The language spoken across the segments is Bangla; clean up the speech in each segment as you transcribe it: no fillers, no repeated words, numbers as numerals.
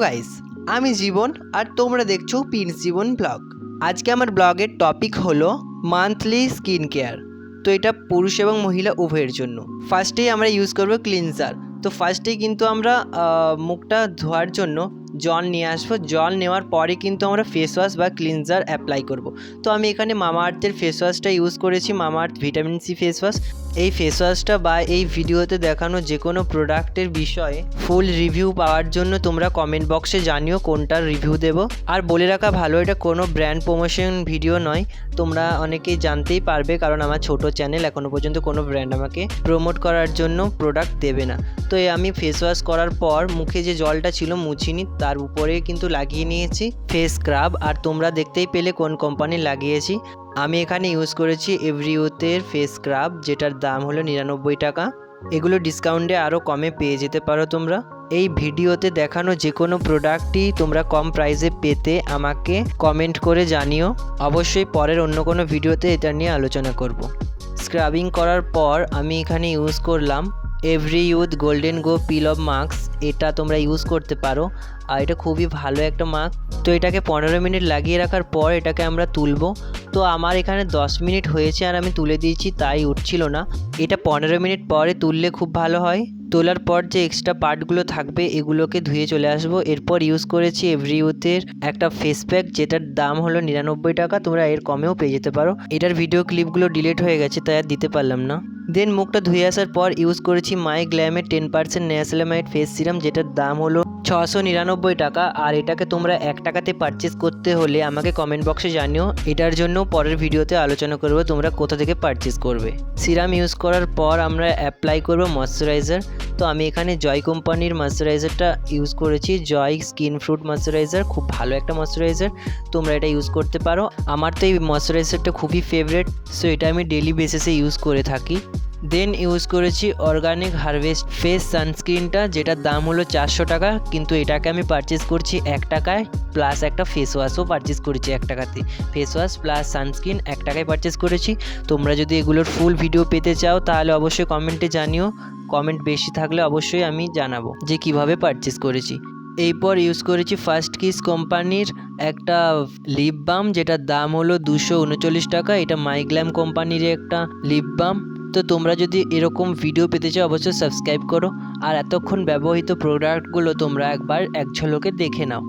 গাইস, আমি জীবন আর তোমরা দেখছো প্রিন্স জীবন ব্লগ। আজকে আমার ব্লগের টপিক হলো মান্থলি স্কিন কেয়ার। তো এটা পুরুষ এবং মহিলা উভয়ের জন্য। ফার্স্টেই আমরা ইউজ করব ক্লিনজার। তো ফার্স্টেই কিন্তু আমরা মুখটা ধোয়ার জন্য জল নিয়ে আসবো। জল নেওয়ার পরে কিন্তু আমরা ফেস ওয়াশ বা ক্লিনজার অ্যাপ্লাই করব। তো আমি এখানে মামা আর্থের ফেস ওয়াশটা ইউজ করেছি, মামা আর্থ ভিটামিন সি ফেস ওয়াশ। এই ফেস ওয়াশটা বা এই ভিডিওতে দেখানো যে কোনো প্রোডাক্টের বিষয়ে ফুল রিভিউ পাওয়ার জন্য তোমরা কমেন্ট বক্সে জানিও কোনটার রিভিউ দেব। আর বলে রাখা ভালো, এটা কোনো ব্র্যান্ড প্রমোশন ভিডিও নয়। তোমরা অনেকেই জানতেই পারবে, কারণ আমার ছোট চ্যানেল, এখনও পর্যন্ত কোনো ব্র্যান্ড আমাকে প্রমোট করার জন্য প্রোডাক্ট দেবে না। তো আমি ফেস ওয়াশ করার পর মুখে যে জলটা ছিল মুছিনি, তার উপরে কিন্তু লাগিয়ে নিয়েছি ফেস স্ক্রাব। আর তোমরা দেখতেই পেলে কোন কোম্পানির লাগিয়েছি। আমি এখানে ইউজ করেছি এভরিউথের ফেস স্ক্রাব, যেটার দাম হলো 99 টাকা। এগুলো ডিসকাউন্টে আরও কমে পেয়ে যেতে পারো তোমরা। এই ভিডিওতে দেখানো যে কোনো প্রোডাক্টই তোমরা কম প্রাইসে পেতে আমাকে কমেন্ট করে জানিও। অবশ্যই পরের অন্য কোনো ভিডিওতে এটা নিয়ে আলোচনা করব। স্ক্রাবিং করার পর আমি এখানে ইউজ করলাম এভরিউথ golden go pin of mask. এটা তোমরা ইউজ করতে পারো, আর এটা খুবই ভালো একটা মাস্ক। তো এটাকে 15 মিনিট লাগিয়ে রাখার পর এটাকে আমরা তুলবো। তো আমার এখানে 10 মিনিট হয়েছে আর আমি তুলে দিয়েছি, তাই উঠছিল না। এটা 15 মিনিট পরে তুললে খুব ভালো হয়। তোলার পর যে এক্সট্রা পার্টগুলো থাকবে এগুলোকে ধুয়ে চলে আসবো। এরপর ইউজ করেছি এভরিউথের একটা ফেস প্যাক, যেটার দাম হলো 99 টাকা। তোমরা এর কমেও পেয়ে যেতে পারো। এটার ভিডিও ক্লিপগুলো ডিলিট হয়ে গেছে, তাই আর দিতে পারলাম না। দেন মুখটা ধুয়ে আসার পর ইউজ করেছি মাই গ্ল্যামের 10% নিয়াসিনামাইড ফেস সিরাম, যেটার দাম হলো 699 টাকা। আর এটাকে তোমরা 1 টাকাতে পারচেস করতে হলে আমাকে কমেন্ট বক্সে জানিও। এটার জন্য পরের ভিডিওতে আলোচনা করব তোমরা কোথা থেকে পারচেস করবে। সিরাম ইউজ করার পর আমরা অ্যাপ্লাই করব ময়শ্চারাইজার। তো আমি এখানে জয় কোম্পানির ময়শ্চারাইজারটা ইউজ করেছি, জয় স্কিন ফ্রুট ময়শ্চারাইজার। খুব ভালো একটা ময়শ্চারাইজার, তোমরা এটা ইউজ করতে পারো। আমার তো এই ময়শ্চারাইজারটা খুবই ফেভারিট, সো এটা আমি ডেলি বেসিসে ইউজ করে থাকি। দেন ইউজ করেছি অর্গানিক হারভেস্ট ফেস সানস্ক্রিনটা, যেটার দাম হলো 400 টাকা। কিন্তু এটাকে আমি পারচেস করছি 1 টাকায়, প্লাস একটা ফেস ওয়াশও পারচেস করেছি 1 টাকাতে। ফেস ওয়াশ প্লাস সানস্ক্রিন 1 টাকায় পারচেস করেছি। তোমরা যদি এগুলোর ফুল ভিডিও পেতে চাও তাহলে অবশ্যই কমেন্টে জানিও। কমেন্ট বেশি থাকলে অবশ্যই আমি জানাবো যে কিভাবে পারচেস করেছি। এরপর ইউজ করেছি ফার্স্ট কিস কোম্পানির একটা লিপ বাম, যেটার দাম হলো 239 টাকা। এটা মাইগ্ল্যাম কোম্পানির একটা লিপ বাম। তো তোমরা যদি এরকম ভিডিও পেতে চাও অবশ্যই সাবস্ক্রাইব করো। আর এতক্ষণ ব্যবহৃত প্রোডাক্টগুলো তোমরা একবার এক ঝলকে দেখে নাও।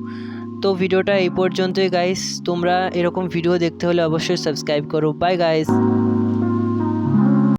তো ভিডিওটা এই পর্যন্তই গাইস। তোমরা এরকম ভিডিও দেখতে হলে অবশ্যই সাবস্ক্রাইব করো। Bye guys.